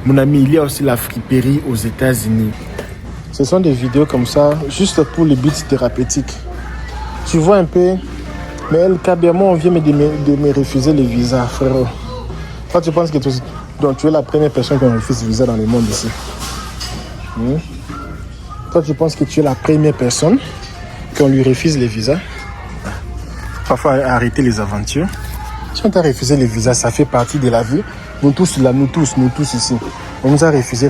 Mon ami, il y a aussi la friperie aux États-Unis. Ce sont des vidéos comme ça, juste pour le but thérapeutique. Tu vois un peu, mais elle, moi, on vient de me refuser le visa, frérot. Toi, tu penses que tu es la première personne qui refuse le visa dans le monde ici. Toi, tu penses que tu es la première personne qu'on lui refuse le visa. Parfois, arrêter les aventures. Si on t'a refusé le visa, ça fait partie de la vie. Nous tous là, nous tous ici. On nous a refusé.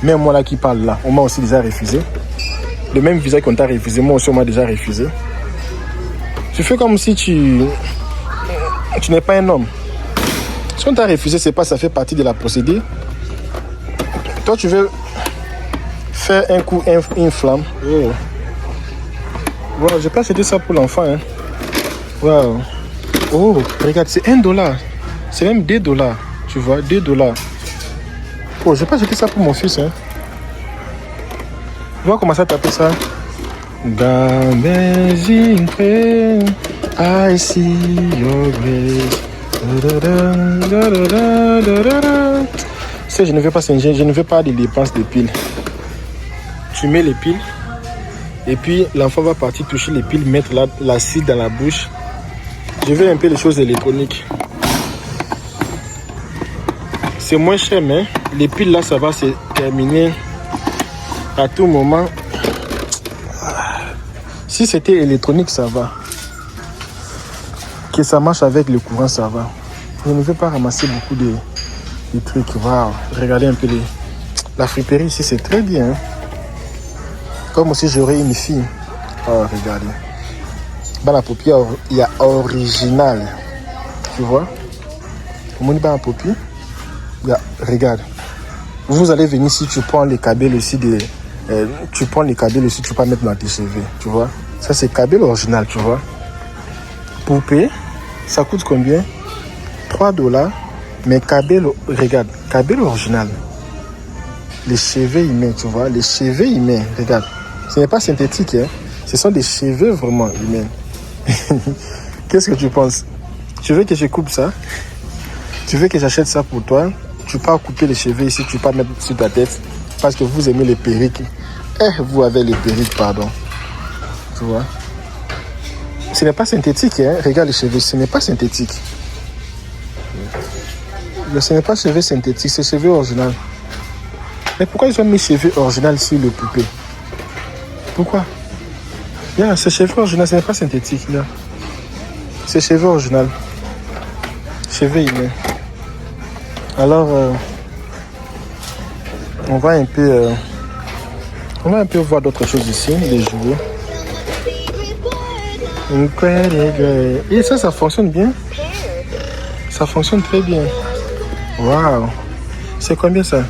Même moi là qui parle là, on m'a aussi déjà refusé. Le même visa qu'on t'a refusé, moi aussi on m'a déjà refusé. Tu fais comme si tu n'es pas un homme. Si on t'a refusé, c'est pas ça fait partie de la procédure. Toi tu veux faire un coup, une flamme. Oh. Wow, j'ai pas acheté ça pour l'enfant. Hein. Wow. Oh, regarde, c'est $1. C'est même $2. Tu vois, $2. Oh, j'ai pas acheté ça pour mon fils. Hein. On va commencer à taper ça. Amazing grace, I see your grace. Je ne veux pas singer, je ne veux pas des dépenses de piles. Tu mets les piles et puis l'enfant va partir toucher les piles, mettre l'acide dans la bouche. Je veux un peu les choses électroniques. C'est moins cher, mais les piles là, ça va se terminer à tout moment. Si c'était électronique, ça va. Que ça marche avec le courant, ça va. Je ne veux pas ramasser beaucoup de trucs. Waouh, regardez un peu la friperie ici, c'est très bien. Hein? Comme aussi j'aurais une fille. Oh, regardez. Dans la paupière, il y a original. Tu vois? Comment on dit dans la paupière? Regarde. Vous allez venir si tu prends les câbles ici tu prends les câbles ici, tu peux pas mettre dans tes cheveux, tu vois. Ça c'est câble original, tu vois. Poupée, ça coûte combien? $3. Mais câble, regarde, câble original. Les cheveux humains, tu vois, les cheveux humains, regarde. Ce n'est pas synthétique, hein. Ce sont des cheveux vraiment humains. Qu'est-ce que tu penses? Tu veux que je coupe ça? Tu veux que j'achète ça pour toi? Tu peux pas couper les cheveux ici, tu peux pas mettre sur ta tête. Parce que vous aimez les perruques. Vous avez les perruques, pardon. Tu vois. Ce n'est pas synthétique, hein. Regarde les cheveux, ce n'est pas synthétique. Ce n'est pas cheveux synthétique, c'est cheveux original. Mais pourquoi ils ont mis cheveux original sur le poupée? Pourquoi? C'est cheveux original, ce n'est pas synthétique. Là. C'est cheveux original. Cheveux humains. Alors, on va un peu voir d'autres choses ici, les jouets. Et ça fonctionne bien. Ça fonctionne très bien. Waouh. C'est combien ça?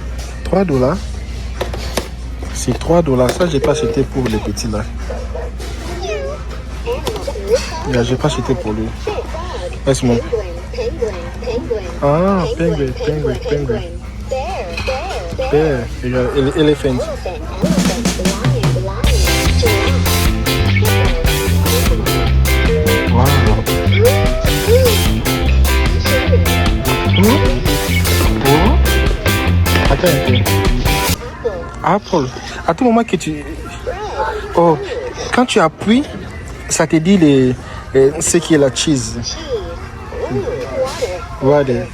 $3. C'est $3. Ça, j'ai pas acheté pour les petits là. J'ai pas acheté pour lui. Laisse-moi. Ah, penguin. Elephant. Wow. Attends un peu. Apple. À tout moment que tu... Oh, quand tu appuies, ça te dit ce qui est la cheese. Voilà.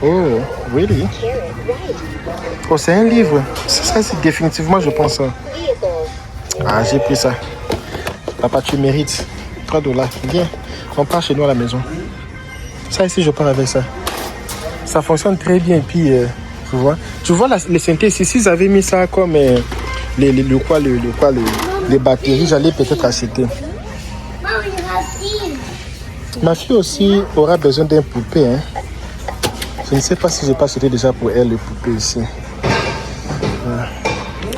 Oh, really? Oh, c'est un livre. Ça, c'est définitivement, je pense. Ah, j'ai pris ça. Papa, tu mérites. $3. Viens, on part chez nous à la maison. Ça ici, je pars avec ça. Ça fonctionne très bien. Puis, tu vois les synthés ici. S'ils avaient mis ça comme les batteries, j'allais peut-être acheter. Ma fille aussi aura besoin d'un poupée. Hein. Je ne sais pas si je peux acheter déjà pour elle le poupée ici.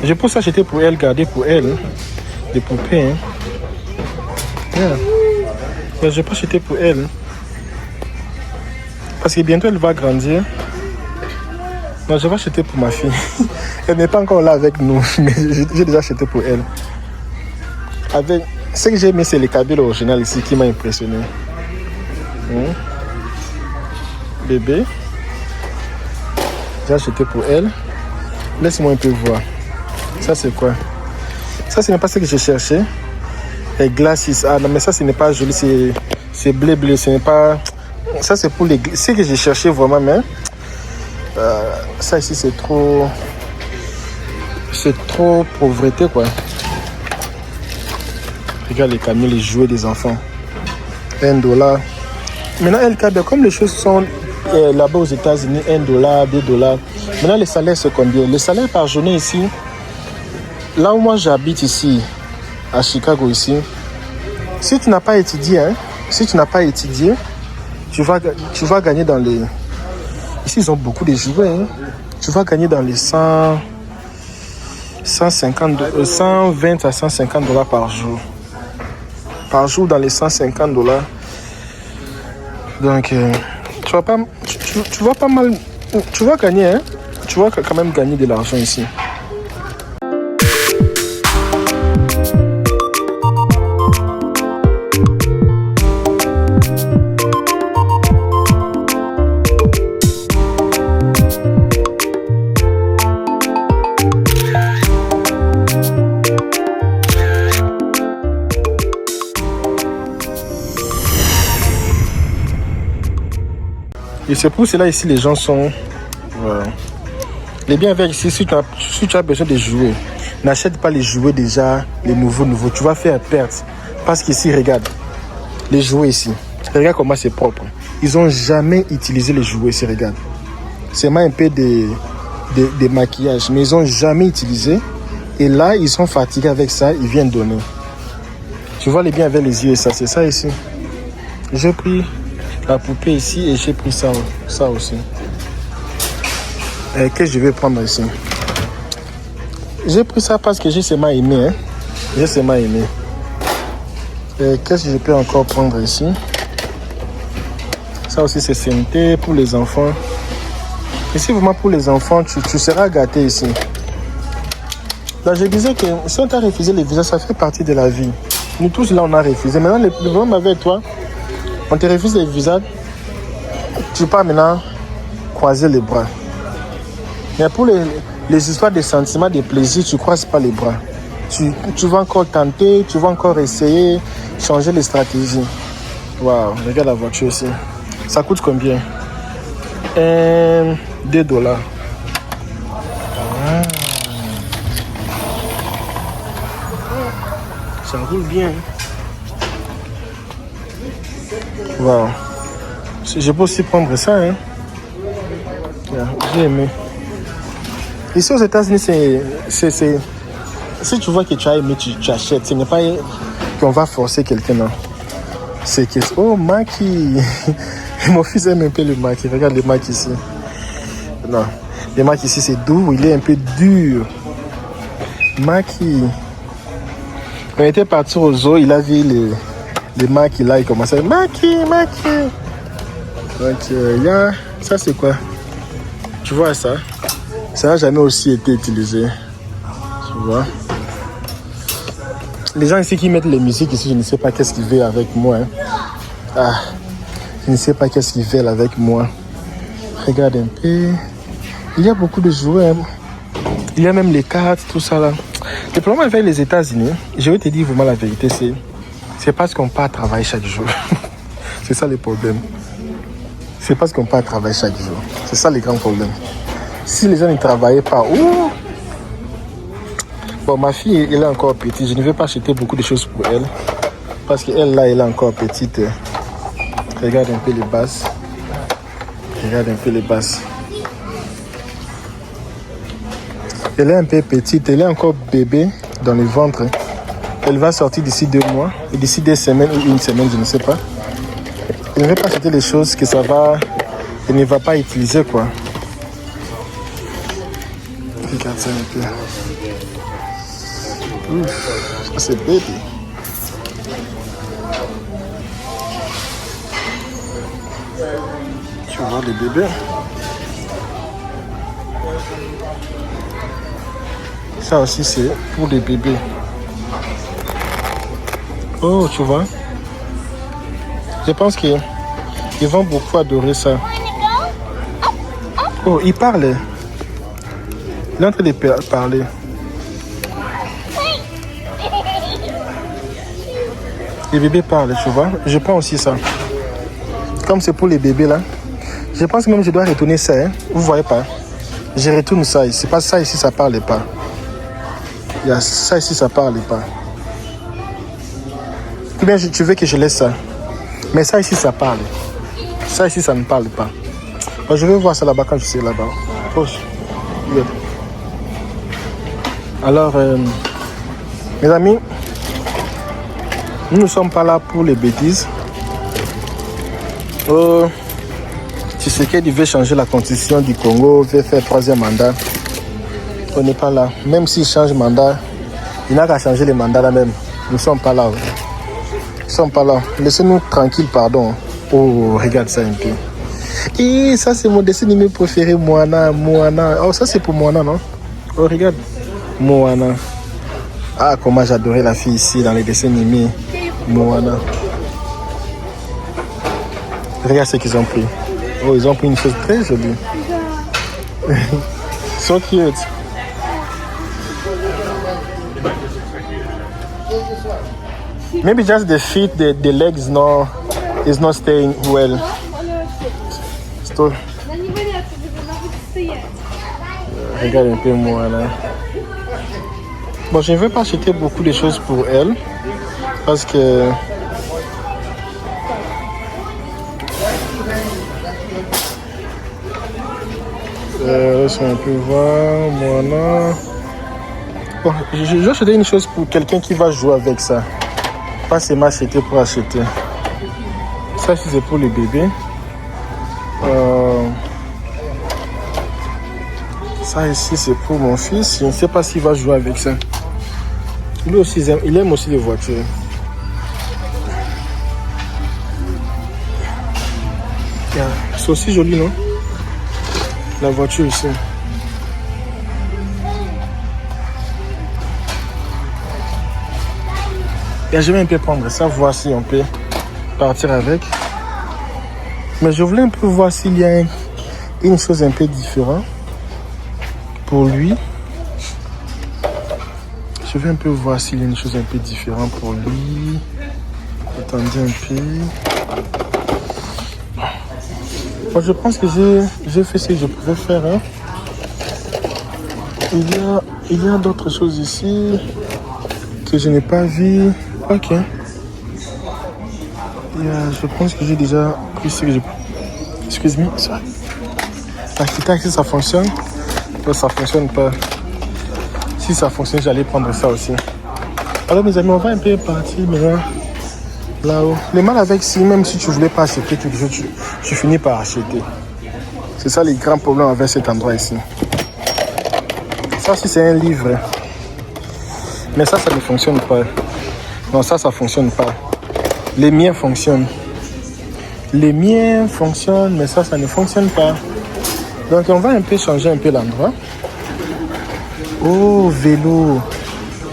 Je peux s'acheter pour elle, garder pour elle des poupées. Hein. Mais je peux acheter pour elle. Parce que bientôt elle va grandir. Non, je vais acheter pour ma fille. Elle n'est pas encore là avec nous, mais j'ai déjà acheté pour elle. Ce que j'ai aimé, c'est les câbles original ici qui m'a impressionné. Bébé. J'ai acheté pour elle. Laisse-moi un peu voir. Ça, c'est quoi? Ça, ce n'est pas ce que je cherchais. Et glasses. Ah non, mais ça, ce n'est pas joli. C'est bleu. Ce n'est pas... Ça, c'est pour les... Ce que j'ai cherché vraiment, mais... ça ici, c'est trop... C'est trop pauvreté, quoi. Regarde les camions, les jouets des enfants. $1. Maintenant, LKB, comme les choses sont là-bas aux États-Unis, $1, $2. Maintenant, les salaires, c'est combien? Les salaires par journée ici, là où moi j'habite ici, à Chicago ici, si tu n'as pas étudié, tu vas gagner dans les... Ici, ils ont beaucoup de jouets. Hein. Tu vas gagner dans les 120 à $150 par jour. Par jour, dans les $150. Donc, tu vas pas mal... Tu vas gagner, hein. Tu vas quand même gagner de l'argent ici. Et c'est pour cela ici les gens sont... Voilà. Les biens avec ici, si tu as besoin de jouer, n'achète pas les jouets déjà, les nouveaux. Tu vas faire perte. Parce qu'ici, regarde, les jouets ici. Regarde comment c'est propre. Ils n'ont jamais utilisé les jouets ici, regarde. C'est même un peu de maquillage, mais ils n'ont jamais utilisé. Et là, ils sont fatigués avec ça, ils viennent donner. Tu vois les biens avec les yeux, ça, c'est ça ici. J'ai pris la poupée ici et j'ai pris ça aussi. Qu'est-ce que je vais prendre ici? J'ai pris ça parce que j'ai seulement aimé. Hein? J'ai seulement aimé. Qu'est-ce que je peux encore prendre ici? Ça aussi c'est santé pour les enfants. Ici vraiment pour les enfants, tu seras gâté ici. Là je disais que si on t'a refusé les visas, ça fait partie de la vie. Nous tous là on a refusé. Maintenant le problème avec toi, on te refuse les visas, tu pars maintenant croiser les bras. Mais pour les histoires de sentiments, de plaisir, tu ne croises pas les bras. Tu vas encore tenter, tu vas encore essayer, changer les stratégies. Waouh, regarde la voiture ici. Ça coûte combien? $2. Ah. Ça roule bien. Waouh. Je peux aussi prendre ça. Hein. J'ai aimé. Ici aux États-Unis, c'est si tu vois que tu as aimé, tu achètes. Ce n'est pas qu'on va forcer quelqu'un. Non. C'est que... Oh, maquis. Mon fils aime un peu le maquis. Regarde le maquis ici. Non. Le maquis ici, c'est doux. Il est un peu dur. Maquis. Quand il était parti au zoo, il a vu les maquis là. Il commençait à dire maquis. Donc, ça c'est quoi? Tu vois ça? Ça n'a jamais aussi été utilisé. Tu vois? Les gens ici qui mettent les musiques ici, je ne sais pas qu'est-ce qu'ils veulent avec moi. Hein. Ah, je ne sais pas qu'est-ce qu'ils veulent avec moi. Regarde un peu. Il y a beaucoup de jouets. Hein. Il y a même les cartes, tout ça là. Le problème avec les États-Unis, je vais te dire vraiment la vérité, c'est parce qu'on part travailler chaque jour. C'est ça le problème. C'est parce qu'on part travailler chaque jour. C'est ça le grand problème. Si les gens ne travaillaient pas, ouh! Bon, ma fille, elle est encore petite. Je ne vais pas acheter beaucoup de choses pour elle. Parce qu'elle, là, elle est encore petite. Regarde un peu les basses. Regarde un peu les basses. Elle est un peu petite. Elle est encore bébé dans le ventre. Elle va sortir d'ici 2 mois. Et d'ici 2 semaines ou 1 semaine, je ne sais pas. Elle ne va pas acheter les choses que ça va... Elle ne va pas utiliser, quoi. Regarde ça un peu. Ouf, ça c'est bébé. Tu vois les bébés. Ça aussi c'est pour les bébés. Oh, tu vois. Je pense qu'ils vont beaucoup adorer ça. Oh, il parle. Il est en train de parler. Les bébés parlent, tu vois. Je prends aussi ça. Comme c'est pour les bébés là. Je pense même que je dois retourner ça. Hein. Vous voyez pas. Je retourne ça. C'est pas ça ici, ça parle pas. Il y a ça ici, ça parle pas. Ou bien tu veux que je laisse ça. Mais ça ici, ça parle. Ça ici, ça ne parle pas. Bon, je vais voir ça là-bas quand je suis là-bas. Alors, mes amis, nous ne sommes pas là pour les bêtises. Tshisekedi veut changer la constitution du Congo, veut faire 3e mandat. On n'est pas là. Même s'il change mandat, il n'a qu'à changer les mandats là même. Nous ne sommes pas là. Nous ne sommes pas là. Laissez-nous tranquilles, pardon. Oh, regarde ça un peu. Et ça, c'est mon dessin animé préféré, Moana. Oh, ça, c'est pour Moana, non? Oh, regarde. Moana. Ah, comment j'adorais la fille ici dans les dessins animés. Moana. Regarde ce qu'ils ont pris. Oh, ils ont pris une chose très jolie. So cute. Maybe just the feet, the legs no, is not staying well. Still. Regarde un peu moi là. Bon, je ne vais pas acheter beaucoup de choses pour elle parce que laisse-moi un peu voir, moi. Bon, je vais acheter une chose pour quelqu'un qui va jouer avec ça. Pas seulement acheter pour acheter. Ça, c'est pour les bébés. Ça ici, c'est pour mon fils. Je ne sais pas s'il va jouer avec ça. Lui aussi, il aime aussi les voitures. C'est aussi joli, non? La voiture ici. Et je vais un peu prendre ça, voir si on peut partir avec. Mais je voulais un peu voir s'il y a une chose un peu différente pour lui. Je vais un peu voir s'il y a une chose un peu différente pour lui. Attendez un peu. Bon, je pense que j'ai fait ce que je pouvais faire. Hein. Il y a d'autres choses ici que je n'ai pas vues. Ok. Je pense que j'ai déjà pris ce que je... Excuse-moi. L'architecte, si ça fonctionne. Ça fonctionne pas. Si ça fonctionne, j'allais prendre ça aussi. Alors mes amis, on va un peu partir maintenant là-haut. Le mal avec si, même si tu voulais pas acheter quelque chose, tu finis par acheter. C'est ça les grands problèmes avec cet endroit ici. Ça aussi c'est un livre. Mais ça ne fonctionne pas. Non, ça fonctionne pas. Les miens fonctionnent. Les miens fonctionnent, mais ça ne fonctionne pas. Donc on va un peu changer un peu l'endroit. Oh, vélo.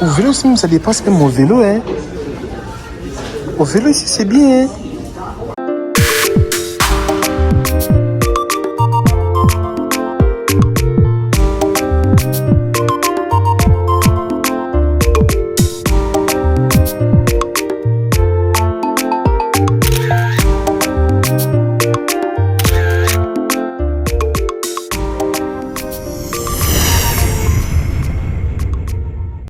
Au vélo, ça dépasse même mon vélo. Hein. Au vélo ici, c'est bien. Hein.